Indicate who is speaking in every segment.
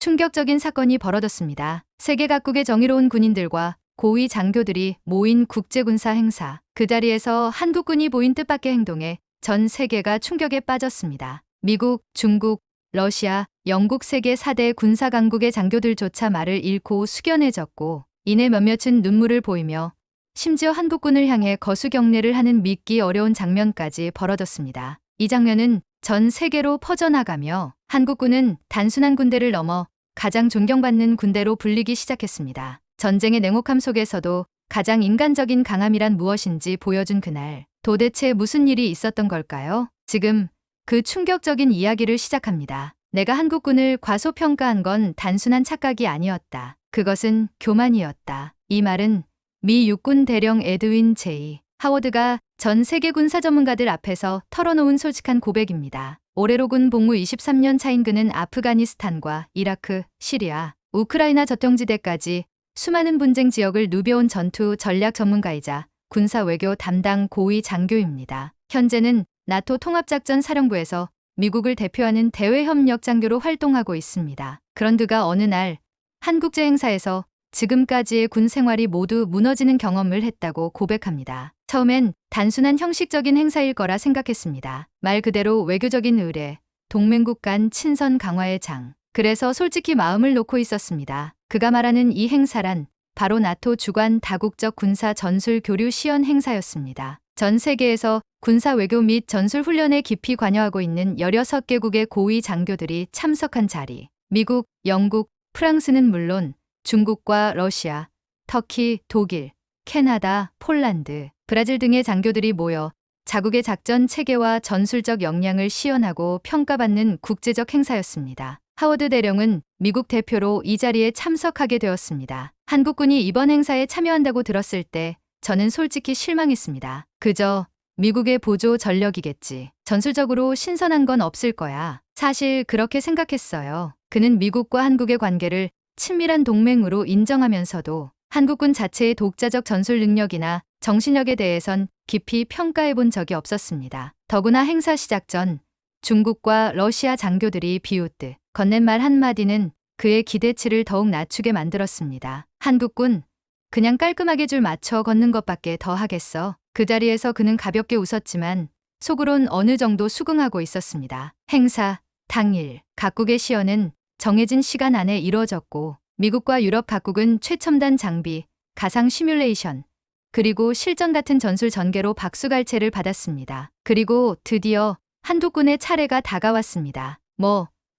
Speaker 1: 충격적인 사건이 벌어졌습니다. 세계 각국의 정의로운 군인들과 고위 장교들이 모인 국제군사 행사. 그 자리에서 한국군이 보인 뜻밖의 행동에 전 세계가 충격에 빠졌습니다. 미국, 중국, 러시아, 영국 세계 4대 군사 강국의 장교들조차 말을 잃고 숙연해졌고 이내 몇몇은 눈물을 보이며 심지어 한국군을 향해 거수경례를 하는 믿기 어려운 장면까지 벌어졌습니다. 이 장면은 전 세계로 퍼져나가며 한국군은 단순한 군대를 넘어 가장 존경받는 군대로 불리기 시작했습니다. 전쟁의 냉혹함 속에서도 가장 인간적인 강함이란 무엇인지 보여준 그날. 도대체 무슨 일이 있었던 걸까요? 지금 그 충격적인 이야기를 시작합니다. 내가 한국군을 과소평가한 건 단순한 착각이 아니었다. 그것은 교만이었다. 이 말은 미 육군 대령 에드윈 J. 하워드가 전 세계 군사 전문가들 앞에서 털어놓은 솔직한 고백입니다. 올해로군 복무 23년 차인 그는 아프가니스탄과 이라크, 시리아, 우크라이나 저평지대까지 수많은 분쟁 지역을 누벼온 전투 전략 전문가이자 군사 외교 담당 고위 장교입니다. 현재는 나토 통합작전 사령부에서 미국을 대표하는 대외협력 장교로 활동하고 있습니다. 그런 그가 어느 날 한국제 행사에서 지금까지의 군 생활이 모두 무너지는 경험을 했다고 고백합니다. 처음엔 단순한 형식적인 행사일 거라 생각했습니다. 말 그대로 외교적인 의례, 동맹국 간 친선 강화의 장. 그래서 솔직히 마음을 놓고 있었습니다. 그가 말하는 이 행사란 바로 나토 주관 다국적 군사 전술 교류 시연 행사였습니다. 전 세계에서 군사 외교 및 전술 훈련에 깊이 관여하고 있는 16개국의 고위 장교들이 참석한 자리. 미국, 영국, 프랑스는 물론 중국과 러시아, 터키, 독일, 캐나다, 폴란드, 브라질 등의 장교들이 모여 자국의 작전 체계와 전술적 역량을 시연하고 평가받는 국제적 행사였습니다. 하워드 대령은 미국 대표로 이 자리에 참석하게 되었습니다. 한국군이 이번 행사에 참여한다고 들었을 때 저는 솔직히 실망했습니다. 그저 미국의 보조 전력이겠지. 전술적으로 신선한 건 없을 거야. 사실 그렇게 생각했어요. 그는 미국과 한국의 관계를 친밀한 동맹으로 인정하면서도 한국군 자체의 독자적 전술 능력이나 정신력에 대해선 깊이 평가해 본 적이 없었습니다. 더구나 행사 시작 전 중국과 러시아 장교들이 비웃듯 건넨 말 한마디는 그의 기대치를 더욱 낮추게 만들었습니다. 한국군, 그냥 깔끔하게 줄 맞춰 걷는 것밖에 더 하겠어. 그 자리에서 그는 가볍게 웃었지만 속으론 어느 정도 수긍하고 있었습니다. 행사 당일 각국의 시연은 정해진 시간 안에 이루어졌고 미국과 유럽 각국은 최첨단 장비, 가상 시뮬레이션, 그리고 실전 같은 전술 전개로 박수갈채를 받았습니다. 그리고 드디어 한국군의 차례가 다가왔습니다.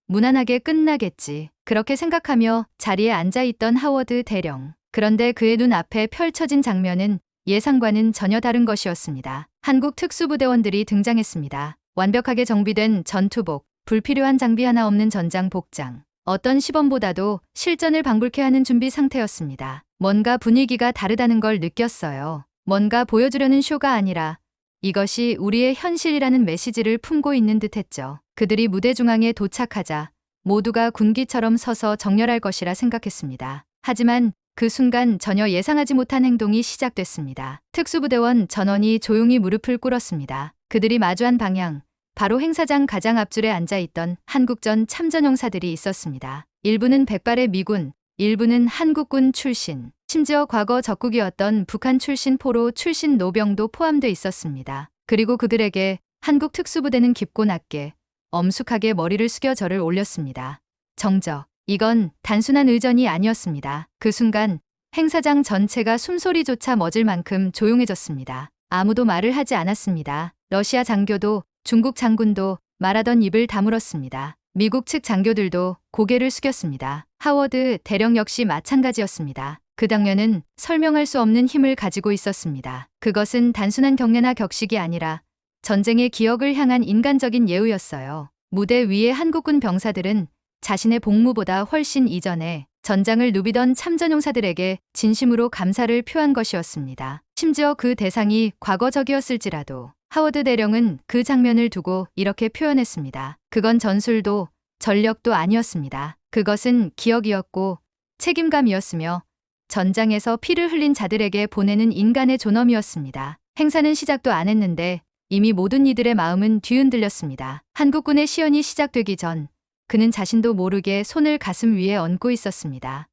Speaker 1: 무난하게 끝나겠지. 그렇게 생각하며 자리에 앉아있던 하워드 대령. 그런데 그의 눈앞에 펼쳐진 장면은 예상과는 전혀 다른 것이었습니다. 한국 특수부대원들이 등장했습니다. 완벽하게 정비된 전투복, 불필요한 장비 하나 없는 전장 복장. 어떤 시범보다도 실전을 방불케 하는 준비 상태였습니다. 뭔가 분위기가 다르다는 걸 느꼈어요. 뭔가 보여주려는 쇼가 아니라 이것이 우리의 현실이라는 메시지를 품고 있는 듯했죠. 그들이 무대 중앙에 도착하자 모두가 군기처럼 서서 정렬할 것이라 생각했습니다. 하지만 그 순간 전혀 예상하지 못한 행동이 시작됐습니다. 특수부대원 전원이 조용히 무릎을 꿇었습니다. 그들이 마주한 방향, 바로 행사장 가장 앞줄에 앉아있던 한국전 참전용사들이 있었습니다. 일부는 백발의 미군, 일부는 한국군 출신, 심지어 과거 적국이었던 북한 출신 포로 출신 노병도 포함돼 있었습니다. 그리고 그들에게 한국 특수부대는 깊고 낮게, 엄숙하게 머리를 숙여 절을 올렸습니다. 정적. 이건 단순한 의전이 아니었습니다. 그 순간 행사장 전체가 숨소리조차 멎을 만큼 조용해졌습니다. 아무도 말을 하지 않았습니다. 러시아 장교도 중국 장군도 말하던 입을 다물었습니다. 미국 측 장교들도 고개를 숙였습니다. 하워드 대령 역시 마찬가지였습니다. 그 장면은 설명할 수 없는 힘을 가지고 있었습니다. 그것은 단순한 경례나 격식이 아니라 전쟁의 기억을 향한 인간적인 예우였어요. 무대 위의 한국군 병사들은 자신의 복무보다 훨씬 이전에 전장을 누비던 참전용사들에게 진심으로 감사를 표한 것이었습니다. 심지어 그 대상이 과거적이었을지라도 하워드 대령은 그 장면을 두고 이렇게 표현했습니다. 그건 전술도 전력도 아니었습니다. 그것은 기억이었고 책임감이었으며 전장에서 피를 흘린 자들에게 보내는 인간의 존엄이었습니다. 행사는 시작도 안 했는데 이미 모든 이들의 마음은 뒤흔들렸습니다. 한국군의 시연이 시작되기 전 그는 자신도 모르게 손을 가슴 위에 얹고 있었습니다.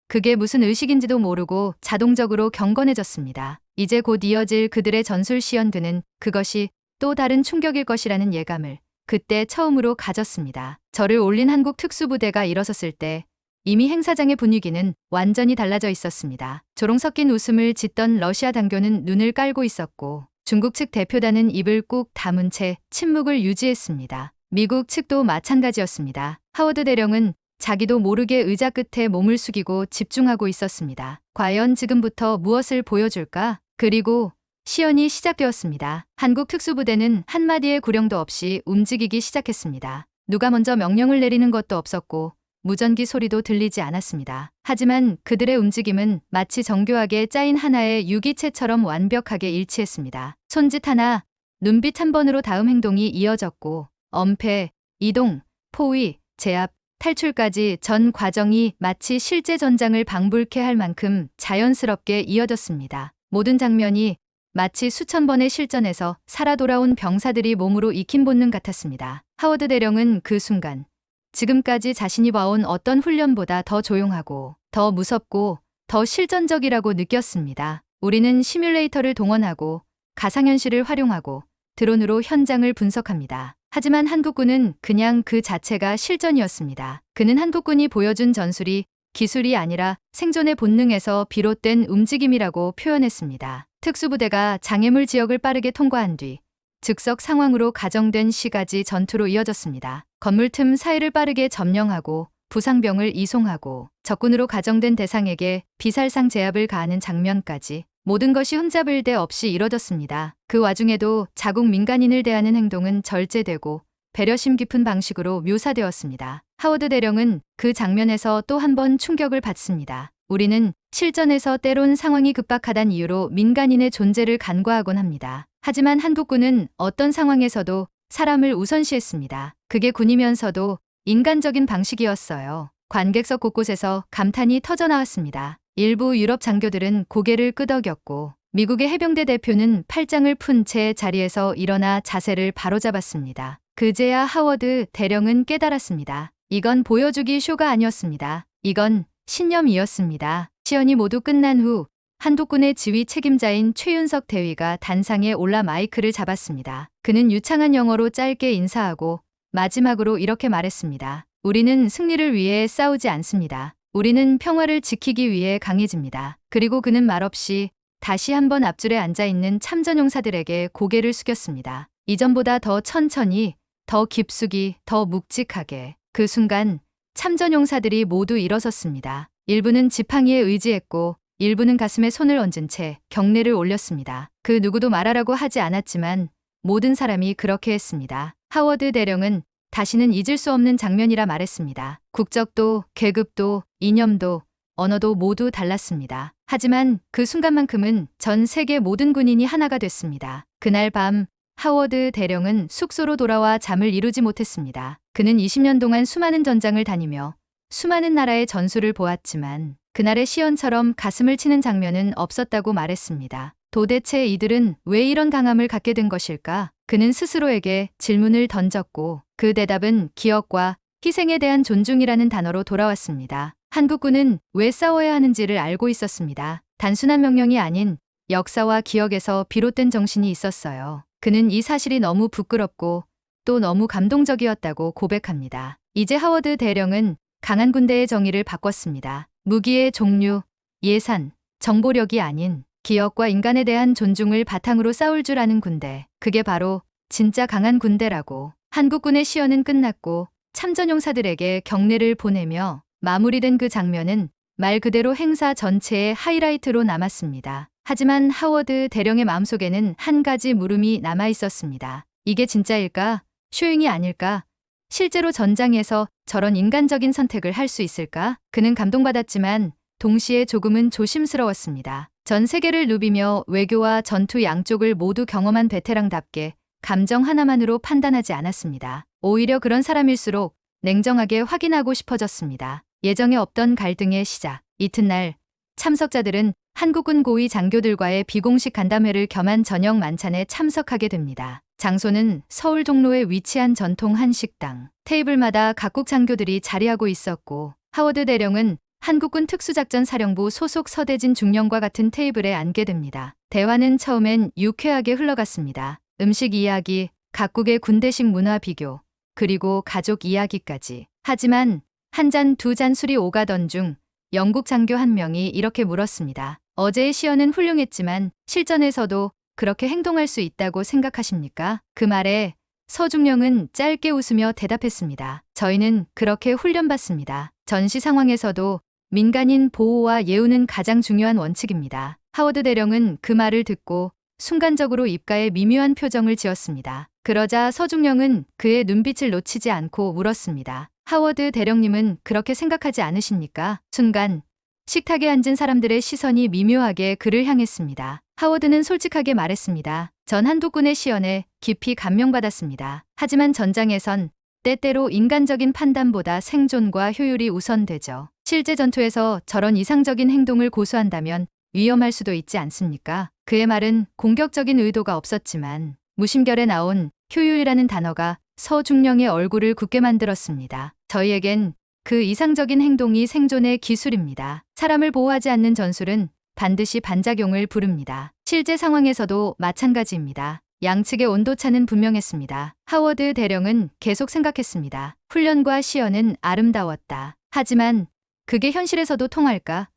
Speaker 1: 그게 무슨 의식인지도 모르고 자동적으로 경건해졌습니다. 이제 곧 이어질 그들의 전술 시연되는 그것이 또 다른 충격일 것이라는 예감을 그때 처음으로 가졌습니다. 저를 올린 한국 특수부대가 일어섰을 때 이미 행사장의 분위기는 완전히 달라져 있었습니다. 조롱 섞인 웃음을 짓던 러시아 당교는 눈을 깔고 있었고 중국 측 대표단은 입을 꾹 다문 채 침묵을 유지했습니다. 미국 측도 마찬가지였습니다. 하워드 대령은 자기도 모르게 의자 끝에 몸을 숙이고 집중하고 있었습니다. 과연 지금부터 무엇을 보여줄까? 그리고 시연이 시작되었습니다. 한국 특수부대는 한마디의 구령도 없이 움직이기 시작했습니다. 누가 먼저 명령을 내리는 것도 없었고 무전기 소리도 들리지 않았습니다. 하지만 그들의 움직임은 마치 정교하게 짜인 하나의 유기체처럼 완벽하게 일치했습니다. 손짓 하나, 눈빛 한 번으로 다음 행동이 이어졌고 엄폐, 이동, 포위, 제압, 탈출까지 전 과정이 마치 실제 전장을 방불케 할 만큼 자연스럽게 이어졌습니다. 모든 장면이 마치 수천 번의 실전에서 살아 돌아온 병사들이 몸으로 익힌 본능 같았습니다. 하워드 대령은 그 순간 지금까지 자신이 봐온 어떤 훈련보다 더 조용하고 더 무섭고 더 실전적이라고 느꼈습니다. 우리는 시뮬레이터를 동원하고 가상현실을 활용하고 드론으로 현장을 분석합니다. 하지만 한국군은 그냥 그 자체가 실전이었습니다. 그는 한국군이 보여준 전술이 기술이 아니라 생존의 본능에서 비롯된 움직임이라고 표현했습니다. 특수부대가 장애물 지역을 빠르게 통과한 뒤 즉석 상황으로 가정된 시가지 전투로 이어졌습니다. 건물 틈 사이를 빠르게 점령하고 부상병을 이송하고 적군으로 가정된 대상에게 비살상 제압을 가하는 장면까지 모든 것이 흠잡을 데 없이 이뤄졌습니다. 그 와중에도 자국 민간인을 대하는 행동은 절제되고 배려심 깊은 방식으로 묘사되었습니다. 하워드 대령은 그 장면에서 또 한 번 충격을 받습니다. 우리는 실전에서 때론 상황이 급박하단 이유로 민간인의 존재를 간과하곤 합니다. 하지만 한국군은 어떤 상황에서도 사람을 우선시했습니다. 그게 군이면서도 인간적인 방식이었어요. 관객석 곳곳에서 감탄이 터져나왔습니다. 일부 유럽 장교들은 고개를 끄덕였고 미국의 해병대 대표는 팔짱을 푼 채 자리에서 일어나 자세를 바로잡았습니다. 그제야 하워드 대령은 깨달았습니다. 이건 보여주기 쇼가 아니었습니다. 이건 신념이었습니다. 시연이 모두 끝난 후 한국군의 지휘 책임자인 최윤석 대위가 단상에 올라 마이크를 잡았습니다. 그는 유창한 영어로 짧게 인사하고 마지막으로 이렇게 말했습니다. 우리는 승리를 위해 싸우지 않습니다. 우리는 평화를 지키기 위해 강해집니다. 그리고 그는 말없이 다시 한번 앞줄에 앉아있는 참전용사들에게 고개를 숙였습니다. 이전보다 더 천천히, 더 깊숙이, 더 묵직하게. 그 순간 참전용사들이 모두 일어섰습니다. 일부는 지팡이에 의지했고 일부는 가슴에 손을 얹은 채 경례를 올렸습니다. 그 누구도 말하라고 하지 않았지만 모든 사람이 그렇게 했습니다. 하워드 대령은 다시는 잊을 수 없는 장면이라 말했습니다. 국적도, 계급도, 이념도, 언어도 모두 달랐습니다. 하지만 그 순간만큼은 전 세계 모든 군인이 하나가 됐습니다. 그날 밤 하워드 대령은 숙소로 돌아와 잠을 이루지 못했습니다. 그는 20년 동안 수많은 전장을 다니며 수많은 나라의 전술을 보았지만 그날의 시연처럼 가슴을 치는 장면은 없었다고 말했습니다. 도대체 이들은 왜 이런 강함을 갖게 된 것일까? 그는 스스로에게 질문을 던졌고 그 대답은 기억과 희생에 대한 존중이라는 단어로 돌아왔습니다. 한국군은 왜 싸워야 하는지를 알고 있었습니다. 단순한 명령이 아닌 역사와 기억에서 비롯된 정신이 있었어요. 그는 이 사실이 너무 부끄럽고 또 너무 감동적이었다고 고백합니다. 이제 하워드 대령은 강한 군대의 정의를 바꿨습니다. 무기의 종류, 예산, 정보력이 아닌 기억과 인간에 대한 존중을 바탕으로 싸울 줄 아는 군대. 그게 바로 진짜 강한 군대라고. 한국군의 시연은 끝났고 참전용사들에게 경례를 보내며 마무리된 그 장면은 말 그대로 행사 전체의 하이라이트로 남았습니다. 하지만 하워드 대령의 마음속에는 한 가지 물음이 남아 있었습니다. 이게 진짜일까? 쇼잉이 아닐까? 실제로 전장에서 저런 인간적인 선택을 할 수 있을까? 그는 감동받았지만 동시에 조금은 조심스러웠습니다. 전 세계를 누비며 외교와 전투 양쪽을 모두 경험한 베테랑답게 감정 하나만으로 판단하지 않았습니다. 오히려 그런 사람일수록 냉정하게 확인하고 싶어졌습니다. 예정에 없던 갈등의 시작. 이튿날 참석자들은 한국군 고위 장교들과의 비공식 간담회를 겸한 저녁 만찬에 참석하게 됩니다. 장소는 서울 종로에 위치한 전통 한식당. 테이블마다 각국 장교들이 자리하고 있었고 하워드 대령은 한국군 특수작전사령부 소속 서대진 중령과 같은 테이블에 앉게 됩니다. 대화는 처음엔 유쾌하게 흘러갔습니다. 음식 이야기, 각국의 군대식 문화 비교, 그리고 가족 이야기까지. 하지만 한 잔 두 잔 술이 오가던 중 영국 장교 한 명이 이렇게 물었습니다. 어제의 시연은 훌륭했지만 실전에서도 그렇게 행동할 수 있다고 생각하십니까? 그 말에 서중령은 짧게 웃으며 대답했습니다. 저희는 그렇게 훈련받습니다. 전시 상황에서도 민간인 보호와 예우는 가장 중요한 원칙입니다. 하워드 대령은 그 말을 듣고 순간적으로 입가에 미묘한 표정을 지었습니다. 그러자 서중령은 그의 눈빛을 놓치지 않고 물었습니다. 하워드 대령님은 그렇게 생각하지 않으십니까? 순간 식탁에 앉은 사람들의 시선이 미묘하게 그를 향했습니다. 하워드는 솔직하게 말했습니다. 전 한국군의 시연에 깊이 감명받았습니다. 하지만 전장에선 때때로 인간적인 판단보다 생존과 효율이 우선되죠. 실제 전투에서 저런 이상적인 행동을 고수한다면 위험할 수도 있지 않습니까? 그의 말은 공격적인 의도가 없었지만 무심결에 나온 효율이라는 단어가 서중령의 얼굴을 굳게 만들었습니다. 저희에겐 그 이상적인 행동이 생존의 기술입니다. 사람을 보호하지 않는 전술은 반드시 반작용을 부릅니다. 실제 상황에서도 마찬가지입니다. 양측의 온도차는 분명했습니다. 하워드 대령은 계속 생각했습니다. 훈련과 시연은 아름다웠다. 하지만 그게 현실에서도 통할까?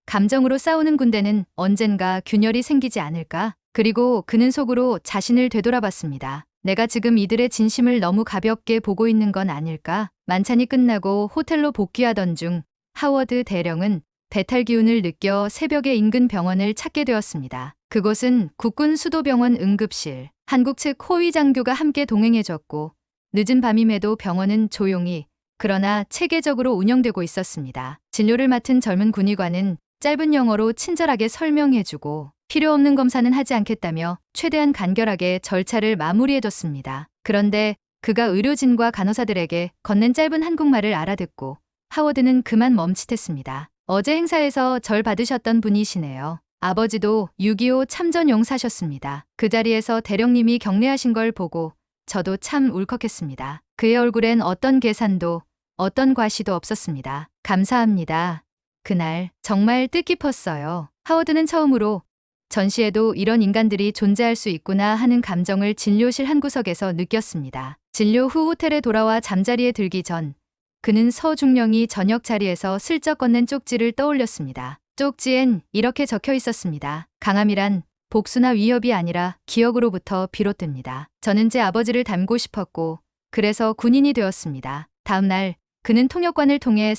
Speaker 1: 감정으로 싸우는 군대는 언젠가 균열이 생기지 않을까? 그리고 그는 속으로 자신을 되돌아봤습니다. 내가 지금 이들의 진심을 너무 가볍게 보고 있는 건 아닐까? 만찬이 끝나고 호텔로 복귀하던 중 하워드 대령은 배탈 기운을 느껴 새벽에 인근 병원을 찾게 되었습니다. 그곳은 국군 수도병원 응급실. 한국 측 호위 장교가 함께 동행해줬고 늦은 밤임에도 병원은 조용히 그러나 체계적으로 운영되고 있었습니다. 진료를 맡은 젊은 군의관은 짧은 영어로 친절하게 설명해주고 필요 없는 검사는 하지 않겠다며 최대한 간결하게 절차를 마무리해뒀습니다. 그런데 그가 의료진과 간호사들에게 건넨 짧은 한국말을 알아듣고 하워드는 그만 멈칫했습니다. 어제 행사에서 절 받으셨던 분이시네요. 아버지도 6.25 참전 용사셨습니다. 그 자리에서 대령님이 경례하신 걸 보고 저도 참 울컥했습니다. 그의 얼굴엔 어떤 계산도 어떤 과시도 없었습니다. 감사합니다. 그날 정말 뜻깊었어요. 하워드는 처음으로 전시에도 이런 인간들이 존재할 수 있구나 하는 감정을 진료실 한 구석에서 느꼈습니다. 진료 후 호텔에 돌아와 잠자리에 들기 전 그는 서중령이 저녁 자리에서 슬쩍 건넨 쪽지를 떠올렸습니다. 쪽지엔 이렇게 적혀 있었습니다. 강함이란 복수나 위협이 아니라 기억으로부터 비롯됩니다. 저는 제 아버지를 닮고 싶었고 그래서 군인이 되었습니다. 다음 날 그는 통역관을 통해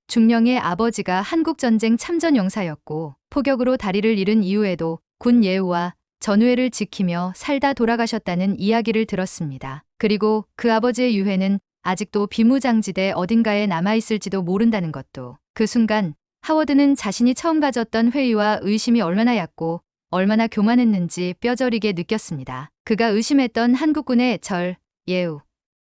Speaker 1: 중령의 아버지가 한국전쟁 참전용사였고 포격으로 다리를 잃은 이후에도 군 예우와 전우회를 지키며 살다 돌아가셨다는 이야기를 들었습니다. 그리고 그 아버지의 유해는 아직도 비무장지대 어딘가에 남아있을지도 모른다는 것도. 그 순간 하워드는 자신이 처음 가졌던 회의와 의심이 얼마나 얕고 얼마나 교만했는지 뼈저리게 느꼈습니다. 그가 의심했던 한국군의 예우,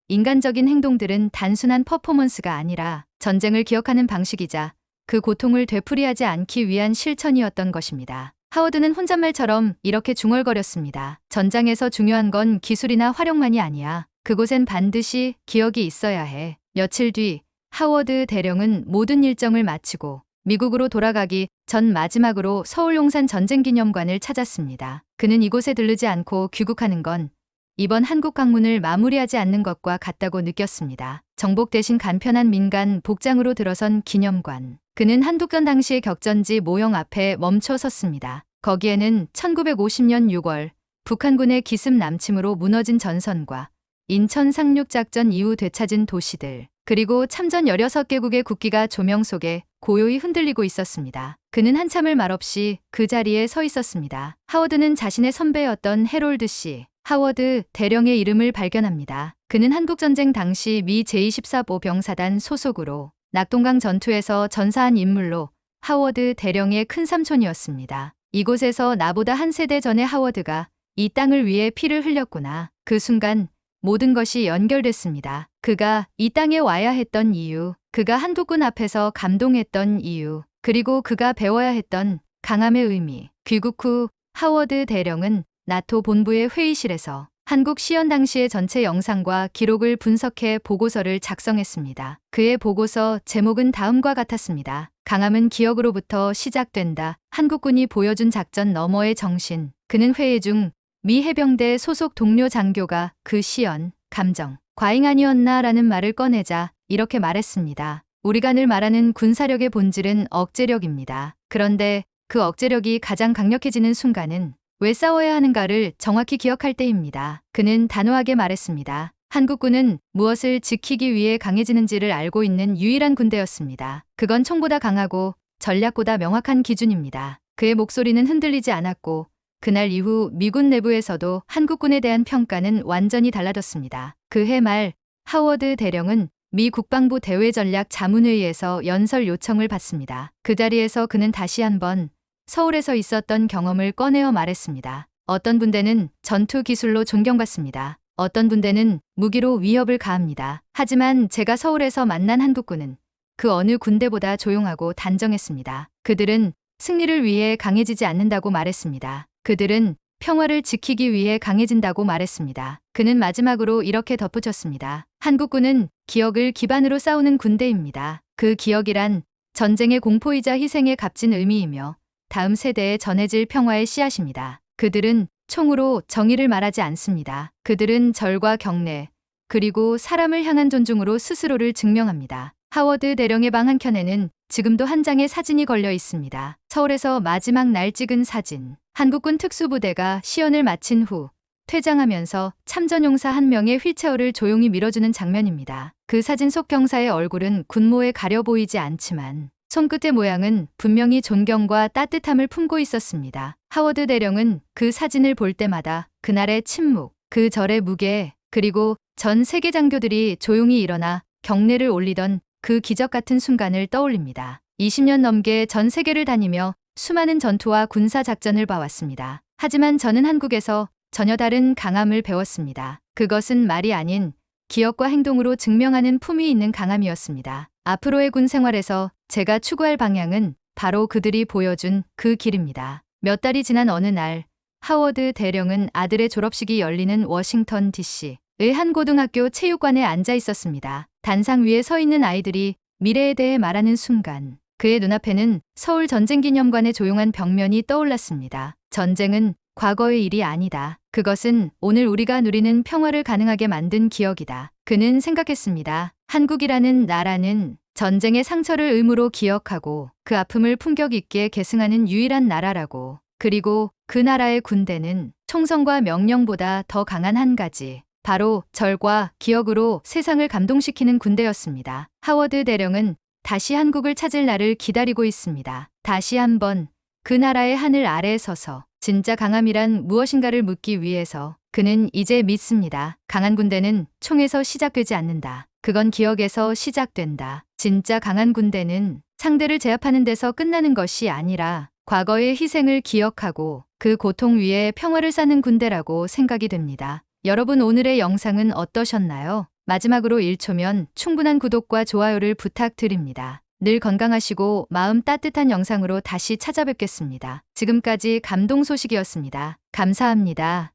Speaker 1: 인간적인 행동들은 단순한 퍼포먼스가 아니라 전쟁을 기억하는 방식이자 그 고통을 되풀이하지 않기 위한 실천이었던 것입니다. 하워드는 혼잣말처럼 이렇게 중얼거렸습니다. 전장에서 중요한 건 기술이나 화력만이 아니야. 그곳엔 반드시 기억이 있어야 해. 며칠 뒤 하워드 대령은 모든 일정을 마치고 미국으로 돌아가기 전 마지막으로 서울 용산 전쟁기념관을 찾았습니다. 그는 이곳에 들르지 않고 귀국하는 건 이번 한국 방문을 마무리하지 않는 것과 같다고 느꼈습니다. 정복 대신 간편한 민간 복장으로 들어선 기념관. 그는 한국전 당시의 격전지 모형 앞에 멈춰 섰습니다. 거기에는 1950년 6월 북한군의 기습 남침으로 무너진 전선과 인천 상륙작전 이후 되찾은 도시들, 그리고 참전 16개국의 국기가 조명 속에 고요히 흔들리고 있었습니다. 그는 한참을 말없이 그 자리에 서 있었습니다. 하워드는 자신의 선배였던 해롤드 씨, 하워드 대령의 이름을 발견합니다. 그는 한국전쟁 당시 미 제24보 병사단 소속으로 낙동강 전투에서 전사한 인물로 하워드 대령의 큰삼촌이었습니다. 이곳에서 나보다 한 세대 전에 하워드가 이 땅을 위해 피를 흘렸구나. 그 순간 모든 것이 연결됐습니다. 그가 이 땅에 와야 했던 이유, 그가 한국군 앞에서 감동했던 이유, 그리고 그가 배워야 했던 강함의 의미. 귀국 후 하워드 대령은 나토 본부의 회의실에서 한국 시연 당시의 전체 영상과 기록을 분석해 보고서를 작성했습니다. 그의 보고서 제목은 다음과 같았습니다. 강함은 기억으로부터 시작된다. 한국군이 보여준 작전 너머의 정신. 그는 회의 중 미 해병대 소속 동료 장교가 그 시연, 감정, 과잉 아니었나라는 말을 꺼내자 이렇게 말했습니다. 우리가 늘 말하는 군사력의 본질은 억제력입니다. 그런데 그 억제력이 가장 강력해지는 순간은 왜 싸워야 하는가를 정확히 기억할 때입니다. 그는 단호하게 말했습니다. 한국군은 무엇을 지키기 위해 강해지는지를 알고 있는 유일한 군대였습니다. 그건 총보다 강하고 전략보다 명확한 기준입니다. 그의 목소리는 흔들리지 않았고 그날 이후 미군 내부에서도 한국군에 대한 평가는 완전히 달라졌습니다. 그해 말 하워드 대령은 미 국방부 대외전략 자문회의에서 연설 요청을 받습니다. 그 자리에서 그는 다시 한번 서울에서 있었던 경험을 꺼내어 말했습니다. 어떤 분대는 전투 기술로 존경받습니다. 어떤 분대는 무기로 위협을 가합니다. 하지만 제가 서울에서 만난 한국군은 그 어느 군대보다 조용하고 단정했습니다. 그들은 승리를 위해 강해지지 않는다고 말했습니다. 그들은 평화를 지키기 위해 강해진다고 말했습니다. 그는 마지막으로 이렇게 덧붙였습니다. 한국군은 기억을 기반으로 싸우는 군대입니다. 그 기억이란 전쟁의 공포이자 희생의 값진 의미이며 다음 세대에 전해질 평화의 씨앗입니다. 그들은 총으로 정의를 말하지 않습니다. 그들은 절과 경례, 그리고 사람을 향한 존중으로 스스로를 증명합니다. 하워드 대령의 방 한켠에는 지금도 한 장의 사진이 걸려 있습니다. 서울에서 마지막 날 찍은 사진. 한국군 특수부대가 시연을 마친 후 퇴장하면서 참전용사 한 명의 휠체어를 조용히 밀어주는 장면입니다. 그 사진 속 병사의 얼굴은 군모에 가려 보이지 않지만 손끝의 모양은 분명히 존경과 따뜻함을 품고 있었습니다. 하워드 대령은 그 사진을 볼 때마다 그날의 침묵, 그 절의 무게, 그리고 전 세계 장교들이 조용히 일어나 경례를 올리던 그 기적 같은 순간을 떠올립니다. 20년 넘게 전 세계를 다니며 수많은 전투와 군사 작전을 봐왔습니다. 하지만 저는 한국에서 전혀 다른 강함을 배웠습니다. 그것은 말이 아닌 기억과 행동으로 증명하는 품위 있는 강함이었습니다. 앞으로의 군 생활에서 제가 추구할 방향은 바로 그들이 보여준 그 길입니다. 몇 달이 지난 어느 날 하워드 대령은 아들의 졸업식이 열리는 워싱턴 DC의 한 고등학교 체육관에 앉아 있었습니다. 단상 위에 서 있는 아이들이 미래에 대해 말하는 순간 그의 눈앞에는 서울 전쟁기념관의 조용한 벽면이 떠올랐습니다. 전쟁은 과거의 일이 아니다. 그것은 오늘 우리가 누리는 평화를 가능하게 만든 기억이다. 그는 생각했습니다. 한국이라는 나라는 전쟁의 상처를 의무로 기억하고 그 아픔을 품격 있게 계승하는 유일한 나라라고. 그리고 그 나라의 군대는 총성과 명령보다 더 강한 한 가지, 바로 절과 기억으로 세상을 감동시키는 군대였습니다. 하워드 대령은 다시 한국을 찾을 날을 기다리고 있습니다. 다시 한번 그 나라의 하늘 아래에 서서 진짜 강함이란 무엇인가를 묻기 위해서 그는 이제 믿습니다. 강한 군대는 총에서 시작되지 않는다. 그건 기억에서 시작된다. 진짜 강한 군대는 상대를 제압하는 데서 끝나는 것이 아니라 과거의 희생을 기억하고 그 고통 위에 평화를 쌓는 군대라고 생각이 됩니다. 여러분 오늘의 영상은 어떠셨나요? 마지막으로 1초면 충분한 구독과 좋아요를 부탁드립니다. 늘 건강하시고 마음 따뜻한 영상으로 다시 찾아뵙겠습니다. 지금까지 감동 소식이었습니다. 감사합니다.